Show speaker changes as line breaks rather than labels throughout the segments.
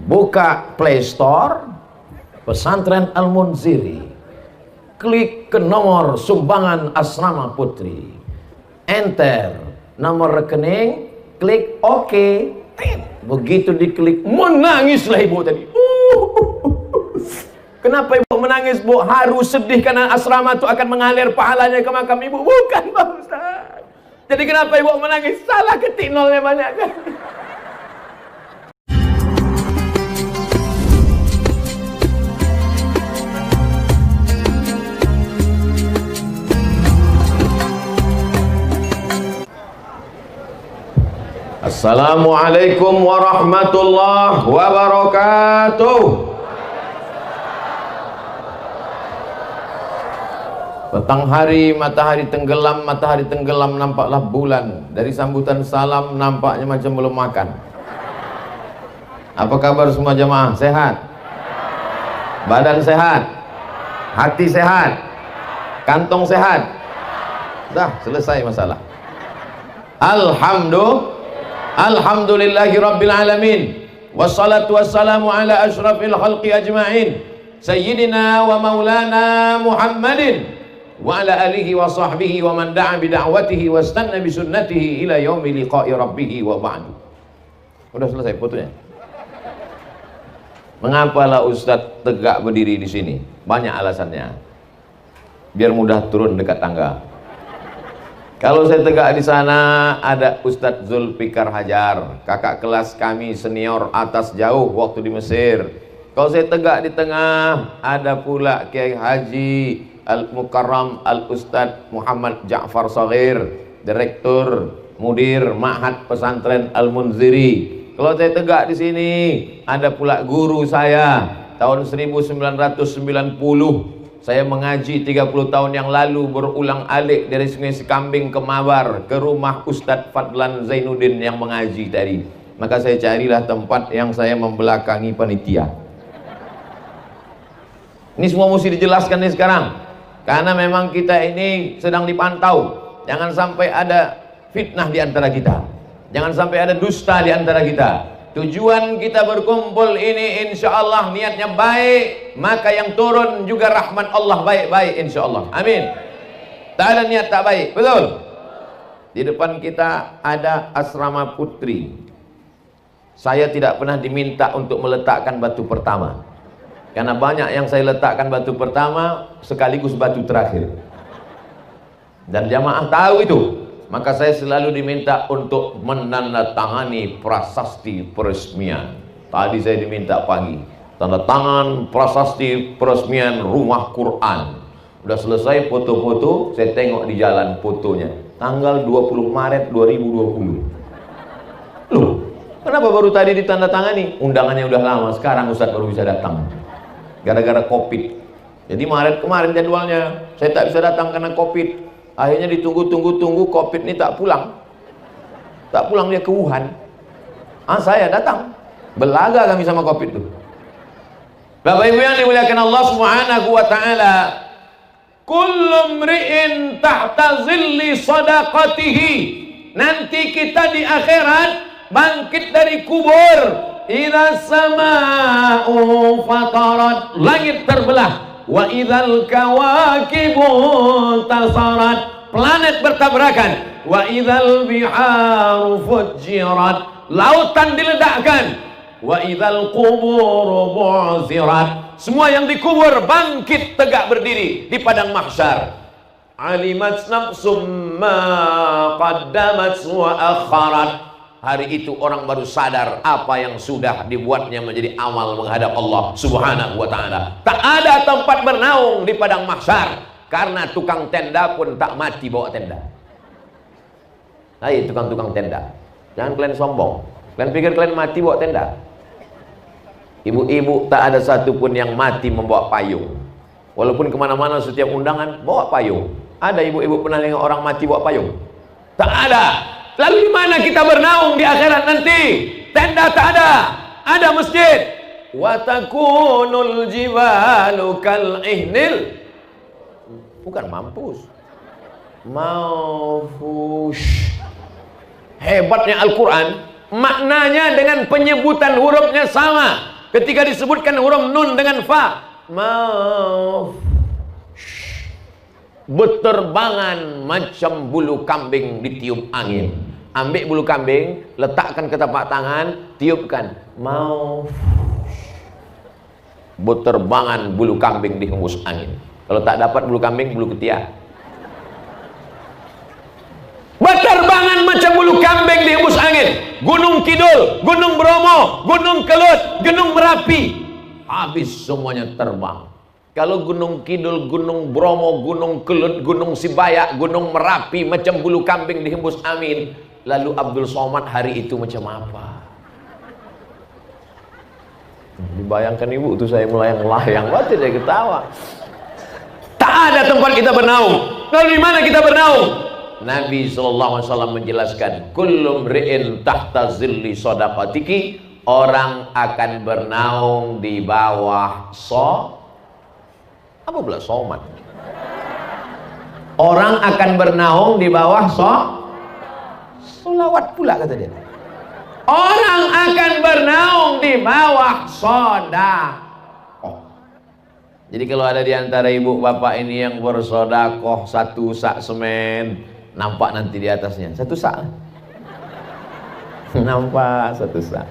buka Play Store Pesantren Al-Munziri, klik ke nomor sumbangan asrama putri, enter nomor rekening, klik OK. Begitu diklik, menangislah ibu tadi. Kenapa ibu menangis, bu? Harus sedih karena asrama itu akan mengalir pahalanya ke makam ibu? Bukan, Pak Ustaz. Jadi kenapa ibu menangis? Salah ketik nolnya banyak kan? Assalamualaikum warahmatullahi wabarakatuh. Petang hari matahari tenggelam nampaklah bulan. Dari sambutan salam nampaknya macam belum makan. Apa kabar semua jemaah? Sehat? Badan sehat? Hati sehat? Kantong sehat? Dah selesai masalah. Alhamdulillahi rabbil alamin, wassalatu wassalamu ala ashrafil khalqi ajma'in, sayyidina wa maulana Muhammadin wa ala alihi wa sahbihi wa man da'a bida'watihi wa istanna bi sunnatihi ila yaumi liqa'i rabbih wa ba'du. Udah selesai fotonya. Mengapalah Ustadz tegak berdiri di sini? Banyak alasannya. Biar mudah turun dekat tangga. Kalau saya tegak di sana, ada Ustadz Zulfikar Hajar, kakak kelas kami senior atas jauh waktu di Mesir. Kalau saya tegak di tengah, ada pula Kiai Haji Al-Mukarram Al-Ustadz Muhammad Ja'far Shaghir, Direktur Mudir Ma'had Pesantren Al-Munziri. Kalau saya tegak di sini, ada pula guru saya tahun 1990. Saya mengaji 30 tahun yang lalu, berulang alik dari Sungai Sekambing ke Mabar, ke rumah Ustadz Fadlan Zainuddin yang mengaji tadi. Maka saya carilah tempat yang saya membelakangi panitia. Ini semua mesti dijelaskan nih sekarang, karena memang kita ini sedang dipantau. Jangan sampai ada fitnah di antara kita, jangan sampai ada dusta di antara kita. Tujuan kita berkumpul ini insya Allah niatnya baik, maka yang turun juga rahmat Allah baik-baik insya Allah. Amin. Tak ada niat tak baik, betul? Di depan kita ada asrama putri. Saya tidak pernah diminta untuk meletakkan batu pertama, karena banyak yang saya letakkan batu pertama sekaligus batu terakhir, dan jamaah tahu itu. Maka saya selalu diminta untuk menandatangani prasasti peresmian. Tadi saya diminta pagi, tanda tangan prasasti peresmian rumah Quran. Udah selesai foto-foto, saya tengok di jalan fotonya, tanggal 20 Maret 2020. Loh, kenapa baru tadi ditandatangani? Undangannya udah lama, sekarang Ustadz baru bisa datang gara-gara Covid. Jadi Maret kemarin jadwalnya, saya tak bisa datang karena Covid. Akhirnya ditunggu-tunggu Covid ini tak pulang dia ke Wuhan. Saya datang, belaga kami sama Covid itu. Bapak Ibu yang dimuliakan Allah Subhanahu wa ta'ala, kullu mri'in tahta zilli sadaqatihi. Nanti kita di akhirat bangkit dari kubur, idza samaa'u fatarat, langit terbelah, wa idzal kawakibu tasarat, planet bertabrakan, wa idzal biharu fujirat, lautan diledakkan, wa idzal quburu bu'zirat, semua yang dikubur bangkit tegak berdiri di padang mahsyar. Alimat nafsum ma qaddamat wa akharat. Hari itu orang baru sadar apa yang sudah dibuatnya menjadi amal menghadap Allah Subhanahu wa ta'ala. Tak ada tempat bernaung di padang mahsyar, karena tukang tenda pun tak mati bawa tenda. Hai tukang-tukang tenda, jangan kalian sombong. Kalian pikir kalian mati bawa tenda? Ibu-ibu tak ada satupun yang mati membawa payung. Walaupun kemana-mana setiap undangan bawa payung. Ada ibu-ibu pernah lihat orang mati bawa payung? Tak ada. Lalu di mana kita bernaung di akhirat nanti? Tenda tak ada, ada masjid. Wa takunul jibalu kal ihnil, bukan mampus, maufush. Hebatnya Al-Quran, maknanya dengan penyebutan hurufnya sama. Ketika disebutkan huruf nun dengan fa, mau berterbangan macam bulu kambing ditiup angin. Ambil bulu kambing, letakkan ke tapak tangan, tiupkan. Mau berterbangan bulu kambing dihembus angin. Kalau tak dapat bulu kambing, bulu ketiak. Berterbangan macam bulu kambing dihembus angin. Gunung Kidul, Gunung Bromo, Gunung Kelut, Gunung Merapi, habis semuanya terbang. Kalau Gunung Kidul, Gunung Bromo, Gunung Kelut, Gunung Sibayak, Gunung Merapi macam bulu kambing dihembus angin, lalu Abdul Somad hari itu macam apa? Dibayangkan ibu tuh, saya melayang-layang, waktu saya ketawa. Tak ada tempat kita bernaung. Lalu di mana kita bernaung? Nabi SAW menjelaskan, kullum ri'in tahta zilli sodaqatiki, orang akan bernaung di bawah apa pula somat? Orang akan bernaung di bawah solawat pula kata dia. Orang akan bernaung di bawah sodakoh. Jadi kalau ada di antara ibu bapak ini yang bersodakoh 1 sak semen, nampak nanti di atasnya 1 sak. Nampak 1 sak.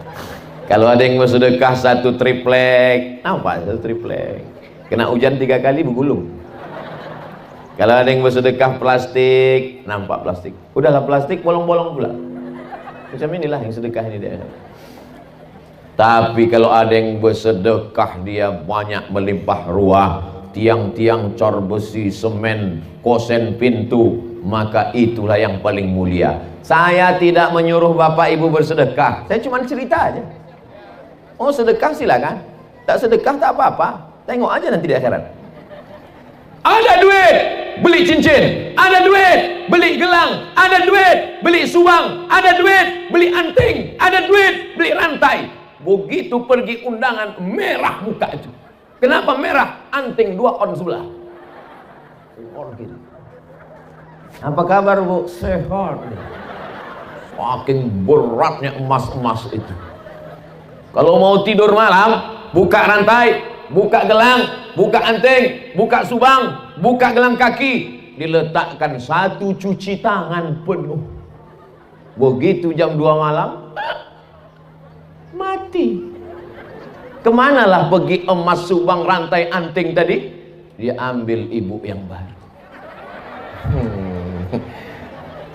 Kalau ada yang bersedekah 1 triplek, nampak 1 triplek. Kena hujan 3 kali bergulung. Kalau ada yang bersedekah plastik, nampak plastik. Udahlah plastik, bolong-bolong pula. Macam inilah yang sedekah ini dia. Tapi kalau ada yang bersedekah, dia banyak melimpah ruah, tiang-tiang cor besi, semen, kosen pintu, maka itulah yang paling mulia. Saya tidak menyuruh bapak ibu bersedekah, saya cuma cerita aja. Oh sedekah silakan, tak sedekah tak apa-apa. Tengok aja nanti di akhirat. Ada duit beli cincin, ada duit beli gelang, ada duit beli subang, ada duit beli anting, ada duit beli rantai. Begitu pergi undangan, merah muka itu. Kenapa merah? Anting 2 on sebelah. Apa kabar bu? Sehat. Saking beratnya emas-emas itu. Kalau mau tidur malam, buka rantai, buka gelang, buka anting, buka subang, buka gelang kaki, diletakkan 1 cuci tangan penuh. Begitu jam 2 malam, mati. Kemanalah pergi emas, subang, rantai, anting tadi? Dia ambil ibu yang baru.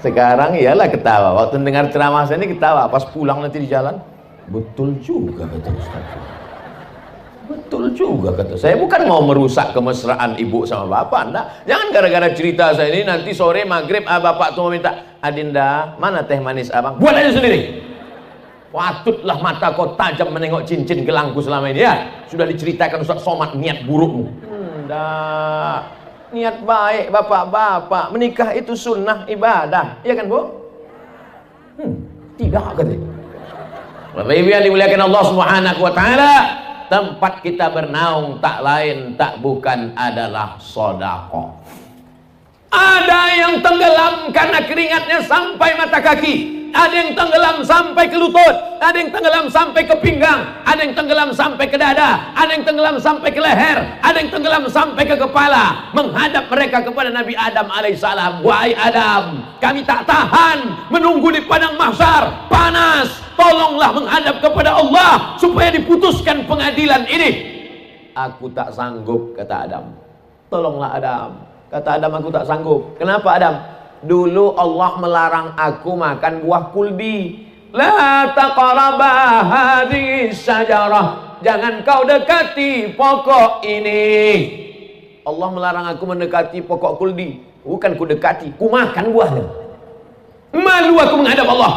Sekarang iyalah ketawa. Waktu dengar ceramah saya ini ketawa. Pas pulang nanti di jalan, betul juga kata Ustaz. Betul juga kata saya. Bukan mau merusak kemesraan ibu sama bapak, enggak. Jangan gara-gara cerita saya ini nanti sore maghrib bapak tuh minta, Adinda, mana teh manis abang? Buat aja sendiri. Patutlah mata kau tajam menengok cincin gelangku selama ini ya. Sudah diceritakan Ustaz Somad niat burukmu. Enggak. Niat baik bapak-bapak. Menikah itu sunnah ibadah. Iya kan bu? Tidak katanya. Bapak Ibu yang dimuliakan Allah Subhanahu wa taala, tempat kita bernaung tak lain tak bukan adalah sedekah. Ada yang tenggelam karena keringatnya sampai mata kaki, ada yang tenggelam sampai ke lutut, ada yang tenggelam sampai ke pinggang, ada yang tenggelam sampai ke dada, ada yang tenggelam sampai ke leher, ada yang tenggelam sampai ke kepala, menghadap mereka kepada Nabi Adam alaihissalam. Wahai Adam, kami tak tahan menunggu di padang mahsyar, panas, tolonglah menghadap kepada Allah supaya diputuskan pengadilan ini. Aku tak sanggup, kata Adam. Tolonglah Adam. Kata Adam, aku tak sanggup. Kenapa Adam? Dulu Allah melarang aku makan buah kuldi. La taqraba hadhihi syajarah. Jangan kau dekati pokok ini. Allah melarang aku mendekati pokok kuldi. Bukan ku dekati, ku makan buahnya. Malu aku menghadap Allah.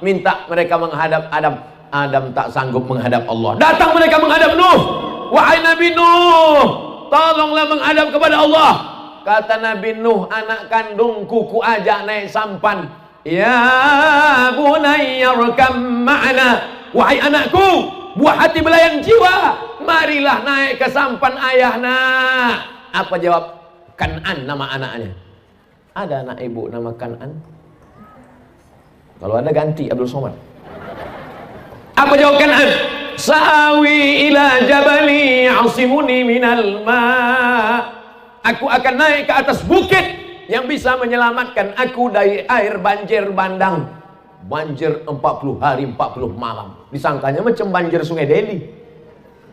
Minta mereka menghadap Adam. Adam tak sanggup menghadap Allah. Datang mereka menghadap Nuh. Wahai Nabi Nuh, tolonglah menghadap kepada Allah. Kata Nabi Nuh, anak kandungku ku ajak naik sampan. Ya bunayya rkam ma'ana. Wahai anakku, buah hati belayang jiwa, marilah naik ke sampan ayah nak. Apa jawab? Kan'an nama anaknya. Ada anak ibu nama Kan'an? Kalau ada ganti Abdul Somad. Apa jawab Kan'an? Sa'awi yasimuni minal ma. Aku akan naik ke atas bukit yang bisa menyelamatkan aku dari air banjir bandang. Banjir 40 hari 40 malam. Disangkanya macam banjir Sungai Deli.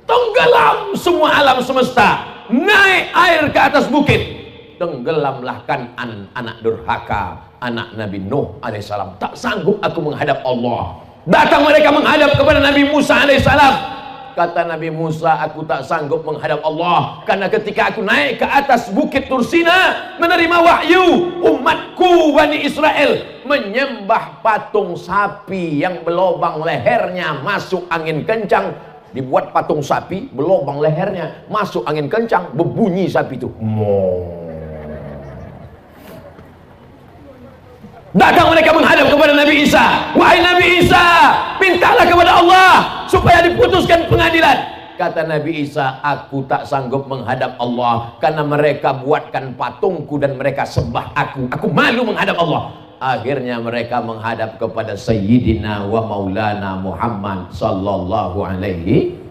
Tenggelam semua alam semesta. Naik air ke atas bukit. Tenggelamlah Kan'an, anak durhaka, anak Nabi Nuh alaihissalam. Tak sanggup aku menghadap Allah. Datang mereka menghadap kepada Nabi Musa alaihissalam. Kata Nabi Musa, aku tak sanggup menghadap Allah, karena ketika aku naik ke atas bukit Tursina menerima wahyu, umatku Bani Israel menyembah patung sapi yang berlobang lehernya, masuk angin kencang. Dibuat patung sapi, berlobang lehernya, masuk angin kencang, berbunyi sapi itu. Datang mereka menghadap kepada Nabi Isa. Wahai Nabi Isa, mintalah kepada Allah supaya diputuskan pengadilan. Kata Nabi Isa, aku tak sanggup menghadap Allah karena mereka buatkan patungku dan mereka sembah aku. Aku malu menghadap Allah. Akhirnya mereka menghadap kepada Sayyidina wa Maulana Muhammad sallallahu alaihi.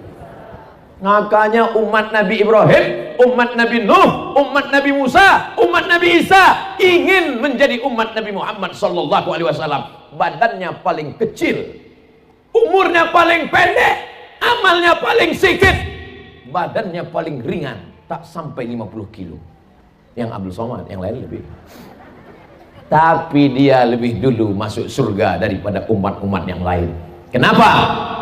Makanya umat Nabi Ibrahim, umat Nabi Nuh, umat Nabi Musa, umat Nabi Isa ingin menjadi umat Nabi Muhammad sallallahu alaihi wasallam. Badannya paling kecil, umurnya paling pendek, amalnya paling sedikit, badannya paling ringan, tak sampai 50 kilo. Yang Abdul Somad, yang lain lebih. Tapi dia lebih dulu masuk surga daripada umat-umat yang lain. Kenapa?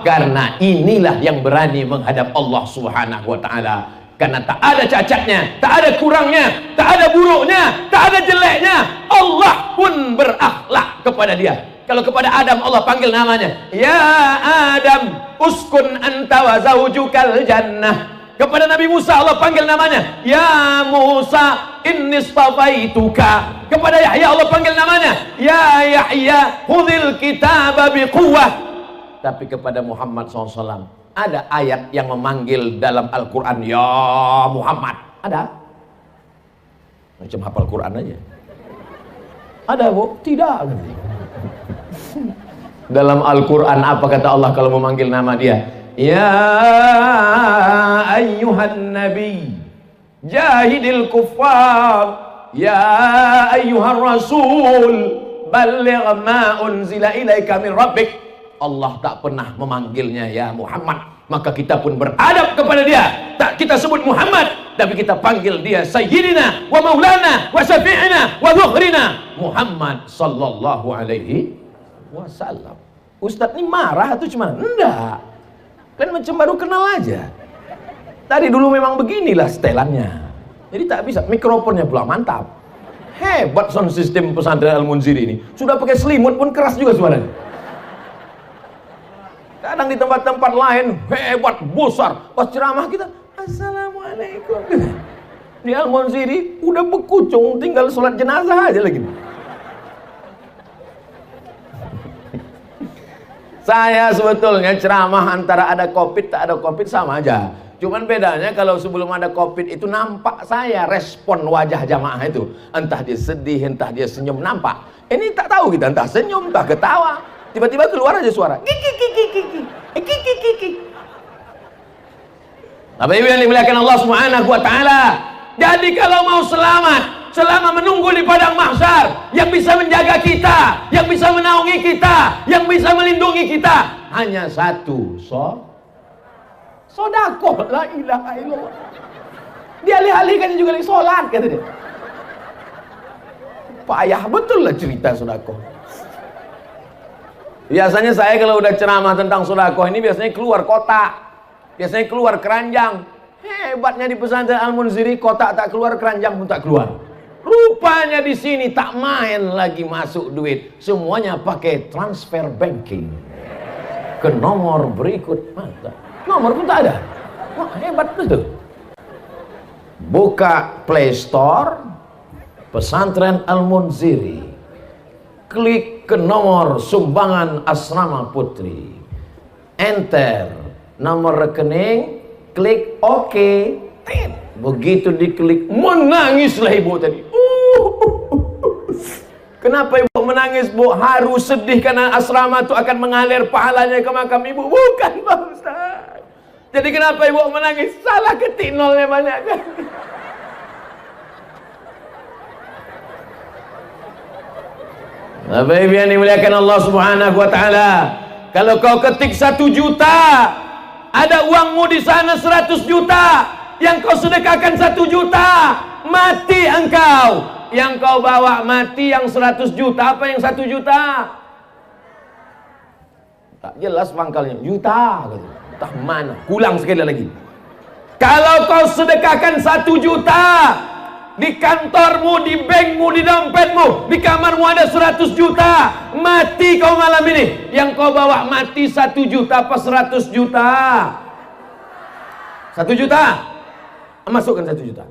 Karena inilah yang berani menghadap Allah Subhanahu wa ta'ala. Karena tak ada cacatnya, tak ada kurangnya, tak ada buruknya, tak ada jeleknya. Allah pun berakhlak kepada dia. Kalau kepada Adam Allah panggil namanya, ya Adam uskun anta wa zawjukal jannah. Kepada Nabi Musa Allah panggil namanya, ya Musa inni istafaituka. Kepada Yahya Allah panggil namanya, ya Yahya khudhil kitaba biquwwah. Tapi kepada Muhammad SAW ada ayat yang memanggil dalam Al-Quran, ya Muhammad. Ada? Macam hafal Quran aja. Ada bu? Tidak. Dalam Al-Quran apa kata Allah kalau memanggil nama dia? Ya ayyuhan nabi jahidil kuffar, ya ayyuhan rasul balligh ma unzila ilaika min rabbik. Allah tak pernah memanggilnya ya Muhammad, maka kita pun beradab kepada dia. Tak kita sebut Muhammad, tapi kita panggil dia Sayyidina wa Maulana wa Syafi'ina wa Dhuhrina Muhammad sallallahu alaihi wasallam. Ustadz ini marah atau cuma? Enggak, kan macam baru kenal aja. Tadi dulu memang beginilah setelannya, jadi tak bisa. Mikrofonnya pula mantap, hebat sound system pesantren Al-Munziri ini. Sudah pakai selimut pun keras juga suaranya. Kadang di tempat-tempat lain hebat, besar. Pas ceramah kita, assalamualaikum. Di Al-Munziri udah bekucung, tinggal sholat jenazah aja lagi. Saya sebetulnya ceramah antara ada COVID tak ada COVID sama aja. Cuman bedanya kalau sebelum ada COVID itu nampak saya respon wajah jamaah itu. Entah dia sedih, entah dia senyum, nampak. Ini tak tahu kita, entah senyum, entah ketawa. Tiba-tiba keluar aja suara. Bapak Ibu yang dimuliakan Allah Subhanahu wa taala. Jadi kalau mau selamat selama menunggu di padang mahsyar, yang bisa menjaga kita, yang bisa menaungi kita, yang bisa melindungi kita hanya satu, sedekah. La ilaha illallah. Dia alih-alihkan juga lagi sholat kata dia. Payah betul lah cerita sedekah. Biasanya saya kalau udah ceramah tentang sedekah ini biasanya keluar kotak, biasanya keluar keranjang. Hebatnya di pesantren Al-Munziri, kotak tak keluar, keranjang pun tak keluar. Rupanya di sini tak main lagi masuk duit, semuanya pakai transfer banking ke nomor berikut. Mantap. Nomor pun tak ada. Wah, hebat betul. Buka Play Store pesantren Al-Munziri, klik ke nomor sumbangan asrama putri, enter nomor rekening, klik OK. Begitu diklik, menangislah ibu tadi. Kenapa ibu menangis, bu? Haru, sedih karena asrama itu akan mengalir pahalanya ke makam ibu? Bukan Pak Ustaz, Jadi kenapa ibu menangis? Salah ketik nolnya banyak kan. Bapak Ibu yang dimuliakan Allah Subhanahu wa taala, kalau kau ketik 1 juta, ada uangmu di sana 100 juta, yang kau sedekahkan 1 juta, mati engkau. Yang kau bawa mati yang 100 juta, apa yang 1 juta? Tak jelas pangkalnya, juta. Entah mana, ulang sekali lagi. Kalau kau sedekahkan 1 juta, di kantormu, di bankmu, di dompetmu, di kamarmu ada 100 juta, mati kau malam ini. Yang kau bawa mati 1 juta apa 100 juta? 1 juta. Masukkan 1 juta.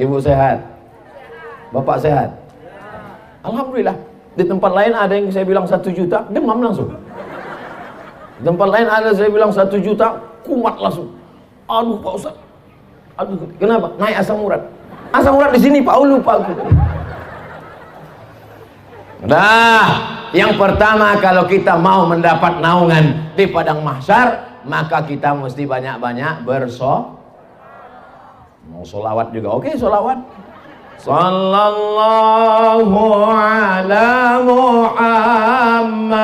Ibu sehat? Bapak sehat? Alhamdulillah. Di tempat lain ada yang saya bilang 1 juta, demam langsung. Di tempat lain ada saya bilang 1 juta, kumat langsung. Aduh Pak Ustaz. Aduh, kenapa? Naik asam urat. Asam urat di sini Pak, lupa aku. Nah, yang pertama kalau kita mau mendapat naungan di padang mahsyar, maka kita mesti banyak-banyak mau sholawat juga. Oke, sholawat. Sallallahu ala Muhammad,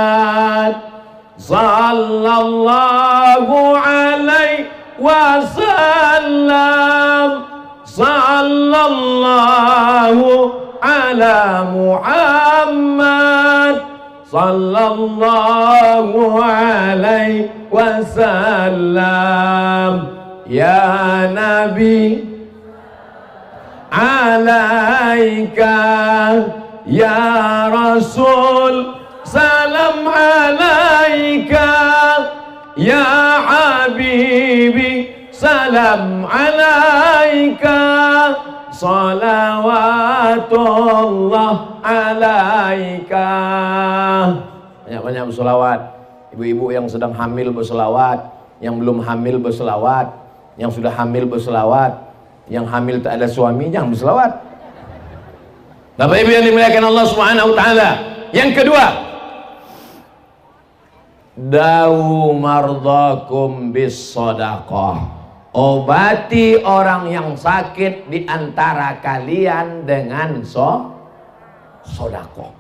sallallahu alaihi wasallam, sallallahu ala Muhammad, sallallahu alaihi wasallam. Ya Nabi alaika, ya Rasul salam alaika, ya Habibi salam alaika, salawatullah alaika. Banyak-banyak berselawat. Ibu-ibu yang sedang hamil berselawat, yang belum hamil berselawat, yang sudah hamil berselawat, yang hamil tak ada suami jangan berselawat. Bapak Ibu yang dimuliakan Allah Subhanahu wa taala. Yang kedua, dawu mardhakum bis shadaqah. Obati orang yang sakit di antara kalian dengan sedekah.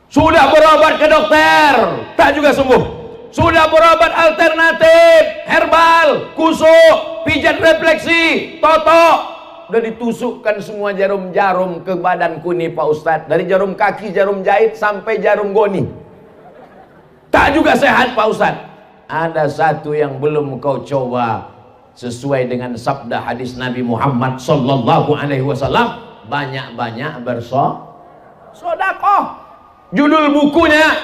Sudah berobat ke dokter, tak juga sembuh. Sudah berobat alternatif, herbal, kusuk, pijat refleksi, totok. Udah ditusukkan semua jarum-jarum ke badanku nih Pak Ustadz. Dari jarum kaki, jarum jahit, sampai jarum goni. Tak juga sehat Pak Ustadz. Ada satu yang belum kau coba, sesuai dengan sabda hadis Nabi Muhammad sallallahu alaihi wasallam, banyak-banyak bersedekah. Judul bukunya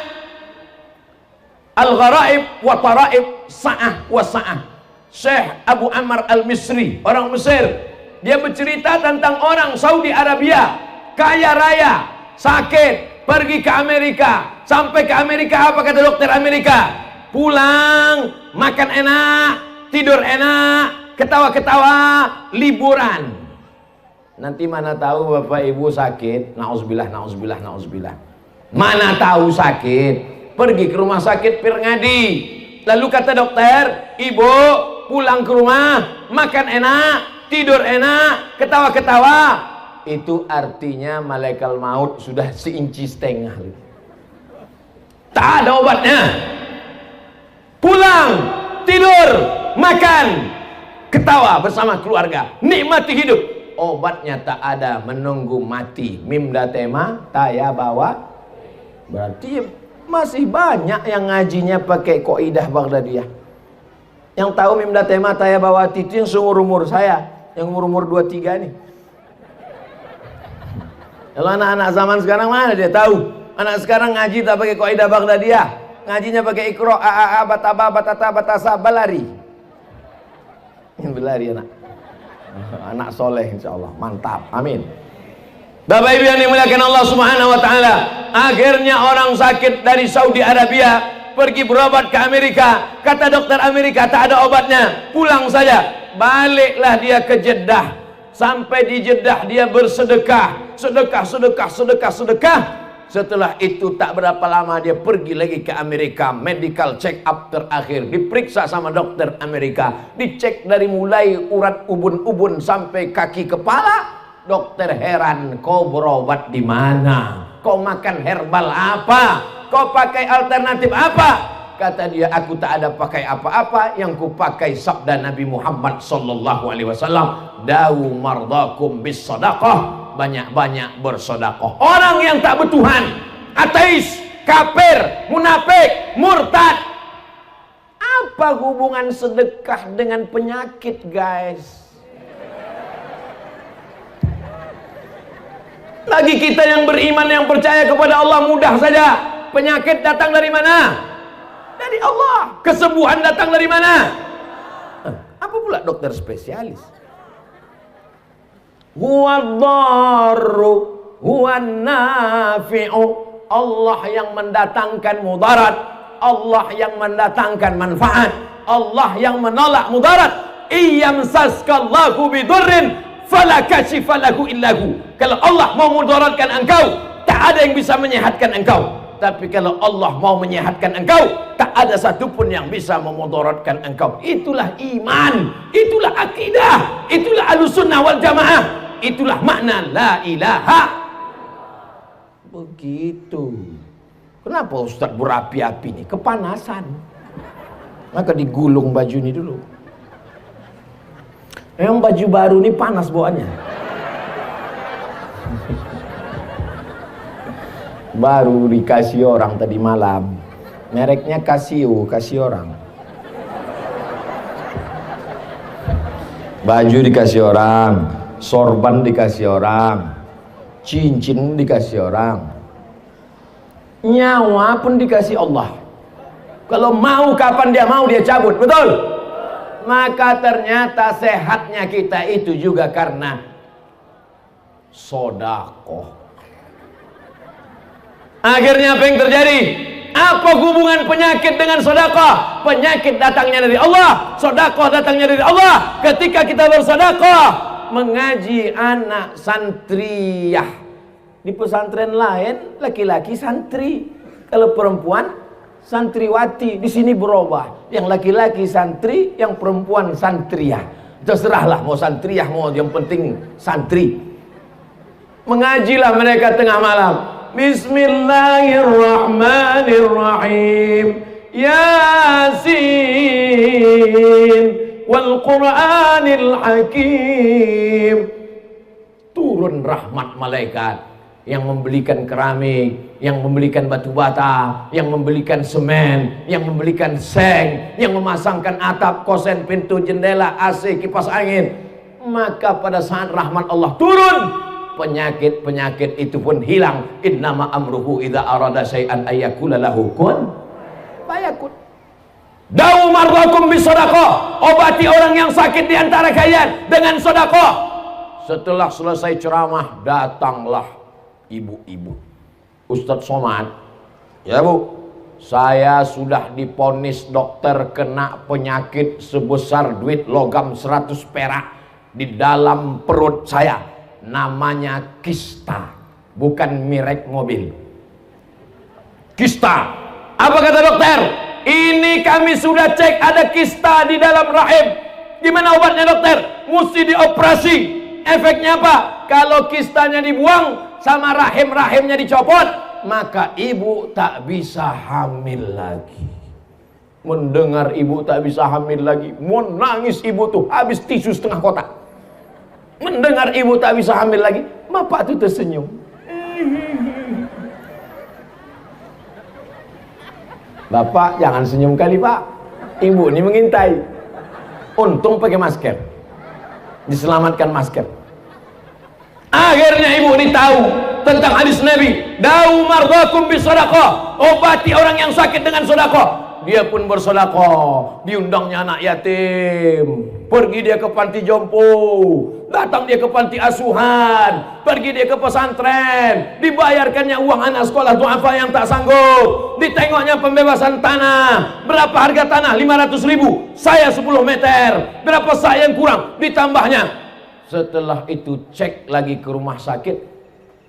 Al-Gharaib wa Taraib Sa'ah wa Sa'ah. Syekh Abu Ammar Al-Misri, orang Mesir. Dia bercerita tentang orang Saudi Arabia, kaya raya, sakit, pergi ke Amerika. Sampai ke Amerika, apa kata dokter Amerika? Pulang, makan enak, tidur enak, ketawa-ketawa, liburan. Nanti mana tahu Bapak Ibu sakit, nauzubillah, nauzubillah, nauzubillah. Mana tahu sakit, pergi ke rumah sakit Pirngadi. Lalu kata dokter, ibu pulang ke rumah, makan enak, tidur enak, ketawa-ketawa. Itu artinya malaikat maut sudah 1,5 inci. Tak ada obatnya. Pulang, tidur, makan, ketawa bersama keluarga, nikmati hidup. Obatnya tak ada, menunggu mati. Mimda tema, taya bawa. Berarti masih banyak yang ngajinya pakai kaidah Baghdadiyah. Yang tahu Mimda tema taya bawati itu yang seumur-umur saya, yang umur-umur 23 nih. Kalau anak-anak zaman sekarang mana dia tahu? Anak sekarang ngaji tak pakai kaidah Baghdadiyah. Ngajinya pakai Iqra, a bataba batata batasa balari. Belari anak. Anak soleh insyaallah, mantap. Amin. Bapak Ibu yang dimuliakan Allah Subhanahu wa taala, akhirnya orang sakit dari Saudi Arabia pergi berobat ke Amerika. Kata dokter Amerika tak ada obatnya, pulang saja. Baliklah dia ke Jeddah. Sampai di Jeddah dia bersedekah, sedekah, sedekah, sedekah, sedekah, Setelah itu tak berapa lama dia pergi lagi ke Amerika, medical check up terakhir, diperiksa sama dokter Amerika, dicek dari mulai urat ubun-ubun sampai kaki kepala. Dokter heran, kau berobat di mana? Kau makan herbal apa? Kau pakai alternatif apa? Kata dia, aku tak ada pakai apa-apa, yang ku pakai sabda Nabi Muhammad sallallahu alaihi wasallam, dawu mardakum bis sadaqah, banyak-banyak bersedekah. Orang yang tak bertuhan, ateis, kafir, munafik, murtad, apa hubungan sedekah dengan penyakit, guys? Lagi kita yang beriman, yang percaya kepada Allah, mudah saja. Penyakit datang dari mana? Dari Allah. Kesembuhan datang dari mana? Apa pula dokter spesialis? Huwadh-dharru huwan-nafi'u. Allah yang mendatangkan mudarat, Allah yang mendatangkan manfaat, Allah yang menolak mudarat. Iyamsaskallahu bidurrin fala kashifa lahu illahu. Kalau Allah mau mudaratkan engkau, tak ada yang bisa menyehatkan engkau. Tapi kalau Allah mau menyehatkan engkau, tak ada satupun yang bisa memudaratkan engkau. Itulah iman, itulah akidah, itulah ahlussunnah wal jamaah, itulah makna la ilaha. Begitu. Kenapa Ustaz berapi-api nih? Kepanasan. Maka digulung baju ini dulu. Emang baju baru ini panas bawaannya. Baru dikasih orang tadi malam. Mereknya Casio, kasih orang. Baju dikasih orang, sorban dikasih orang, cincin dikasih orang, nyawa pun dikasih Allah. Kalau mau, kapan dia mau dia cabut, betul? Maka ternyata sehatnya kita itu juga karena sodakoh. Akhirnya apa yang terjadi? Apa hubungan penyakit dengan sodakoh? Penyakit datangnya dari Allah, sodakoh datangnya dari Allah. Ketika kita bersodakoh, mengaji anak santriyah. Di pesantren lain laki-laki santri, kalau perempuan santriwati. Di sini berubah, yang laki-laki santri, yang perempuan santriyah. Terserahlah mau santriyah mau, yang penting santri. Mengajilah mereka tengah malam. Bismillahirrahmanirrahim. Yasin wal Qur'anil Hakim. Turun rahmat malaikat yang membelikan keramik, yang membelikan batu bata, yang membelikan semen, yang membelikan seng, yang memasangkan atap, kosen, pintu, jendela, AC, kipas angin. Maka pada saat rahmat Allah turun, penyakit-penyakit itu pun hilang. Innama amruhu idza arada syai'an ayyakula lahu kun fayakun. Dawu mardakum bisadaqah. Obati orang yang sakit di antara kalian dengan sedekah. Setelah selesai ceramah, datanglah ibu-ibu. Ustadz Somad, ya Bu, saya sudah diponis dokter kena penyakit sebesar duit logam 100 perak di dalam perut saya. Namanya kista, bukan merek mobil. Kista. Apa kata dokter? Ini kami sudah cek ada kista di dalam rahim. Gimana obatnya dokter? Mesti dioperasi. Efeknya apa? Kalau kistanya dibuang sama rahim-rahimnya dicopot, maka ibu tak bisa hamil lagi. Mendengar ibu tak bisa hamil lagi, mau nangis ibu tuh habis tisu setengah kotak. Mendengar ibu tak bisa hamil lagi, bapak tuh tersenyum. Bapak jangan senyum kali pak, ibu ini mengintai. Untung pakai masker, diselamatkan masker. Akhirnya ibu ini tahu tentang hadis Nabi, dawu mardakum bisadaqah. Obati orang yang sakit dengan sedekah. Dia pun bersedekah, diundangnya anak yatim, pergi dia ke panti jompo, datang dia ke panti asuhan, pergi dia ke pesantren, dibayarkannya uang anak sekolah du'afa yang tak sanggup, ditengoknya pembebasan tanah. Berapa harga tanah? 500.000. Saya 10 meter. Berapa saya yang kurang? Ditambahnya. Setelah itu cek lagi ke rumah sakit,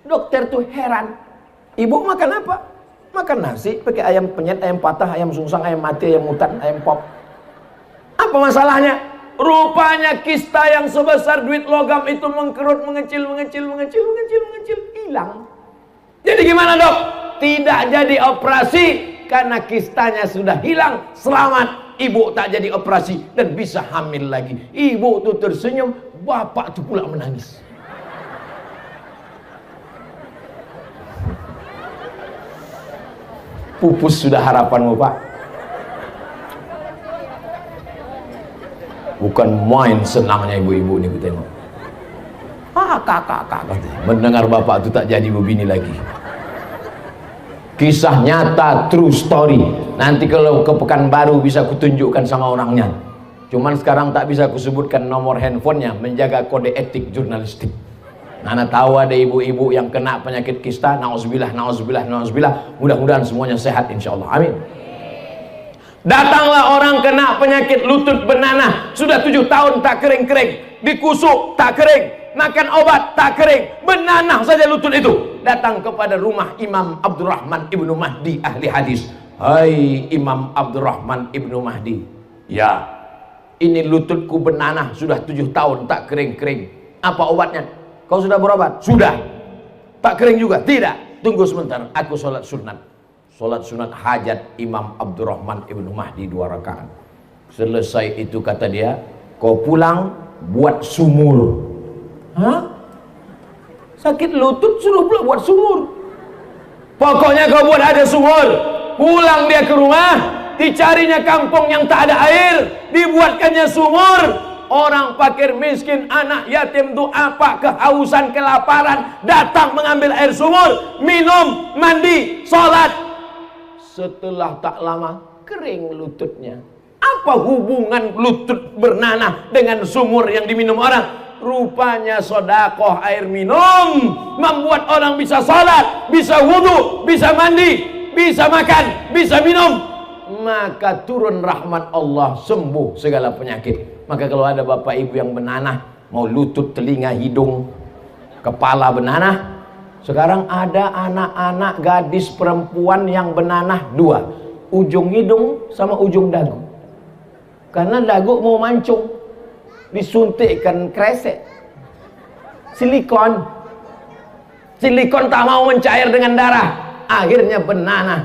dokter tuh heran. Ibu makan apa? Makan nasi, pakai ayam penyet, ayam patah, ayam sungsang, ayam mati, ayam hutan, ayam pop. Apa masalahnya? Rupanya kista yang sebesar duit logam itu mengkerut, mengecil, hilang. Jadi gimana dok? Tidak jadi operasi karena kistanya sudah hilang. Selamat, ibu tak jadi operasi dan bisa hamil lagi. Ibu tuh tersenyum, bapak tuh pula menangis. Pupus sudah harapanmu pak. Bukan main senangnya ibu-ibu ini ku tengok. Kakak mendengar bapak itu tak jadi begini lagi. Kisah nyata, true story. Nanti kalau ke Pekanbaru bisa kutunjukkan sama orangnya. Cuman sekarang tak bisa kusebutkan nomor handphonenya, menjaga kode etik jurnalistik. Nana tahu ada ibu-ibu yang kena penyakit kista, nauzubillah. Mudah-mudahan semuanya sehat insyaallah. Amin. Datanglah orang kena penyakit lutut bernanah, sudah 7 tahun tak kering-kering, dikusuk tak kering, makan obat tak kering, bernanah saja lutut itu. Datang kepada rumah Imam Abdurrahman Ibnu Mahdi ahli hadis. Hai Imam Abdurrahman Ibnu Mahdi, ya ini lututku bernanah sudah 7 tahun tak kering-kering. Apa obatnya? Kau sudah berobat? Sudah. Tak kering juga? Tidak. Tunggu sebentar, aku sholat sunat. Sholat sunat hajat Imam Abdurrahman Ibnu Mahdi 2 rakaat. Selesai itu kata dia, kau pulang buat sumur. Hah? Sakit lutut suruh pula buat sumur. Pokoknya kau buat ada sumur. Pulang dia ke rumah, dicarinya kampung yang tak ada air, dibuatkannya sumur. Orang fakir miskin, anak yatim tuh apa, kehausan, kelaparan, datang mengambil air sumur, minum, mandi, sholat. Setelah tak lama kering lututnya. Apa hubungan lutut bernanah dengan sumur yang diminum orang? Rupanya sodakoh air minum membuat orang bisa sholat, bisa wudhu, bisa mandi, bisa makan, bisa minum. Maka turun rahmat Allah, sembuh segala penyakit. Maka kalau ada bapak ibu yang bernanah, mau lutut, telinga, hidung, kepala bernanah. Sekarang ada anak-anak gadis perempuan yang bernanah 2, ujung hidung sama ujung dagu. Karena dagu mau mancung, disuntikkan kresek silikon tak mau mencair dengan darah, akhirnya bernanah.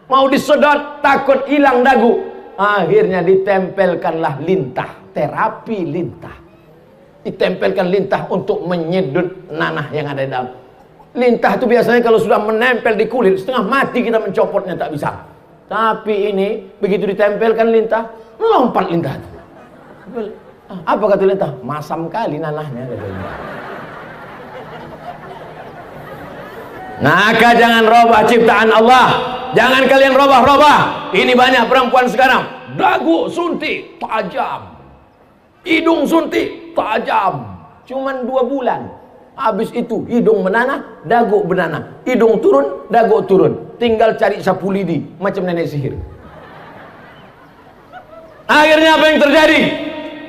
Mau disedot takut hilang dagu, akhirnya ditempelkanlah lintah, terapi lintah. Ditempelkan lintah untuk menyedot nanah yang ada di dalam. Lintah itu biasanya kalau sudah menempel di kulit, setengah mati kita mencopotnya tak bisa. Tapi ini begitu ditempelkan lintah, melompat lintah itu. Apa kata lintah? Masam kali nanahnya. Maka jangan robah ciptaan Allah. Jangan kalian robah-robah. Ini banyak perempuan sekarang, dagu suntik tajam, hidung suntik tajam, cuman 2 bulan. Habis itu hidung menanah, dagu bernanah, hidung turun, dagu turun. Tinggal cari sapu lidi macam nenek sihir. Akhirnya apa yang terjadi?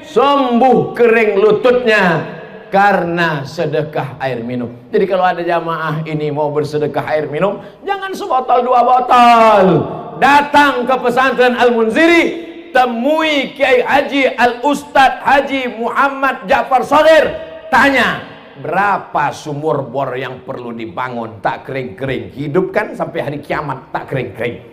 Sembuh kering lututnya karena sedekah air minum. Jadi kalau ada jamaah ini mau bersedekah air minum, jangan sebotol 2 botol. Datang ke pesantren Al-Munziri, temui Kiai Haji Al-Ustadz Haji Muhammad Ja'far Shagir, tanya berapa sumur bor yang perlu dibangun tak kering-kering, hidupkan sampai hari kiamat tak kering-kering,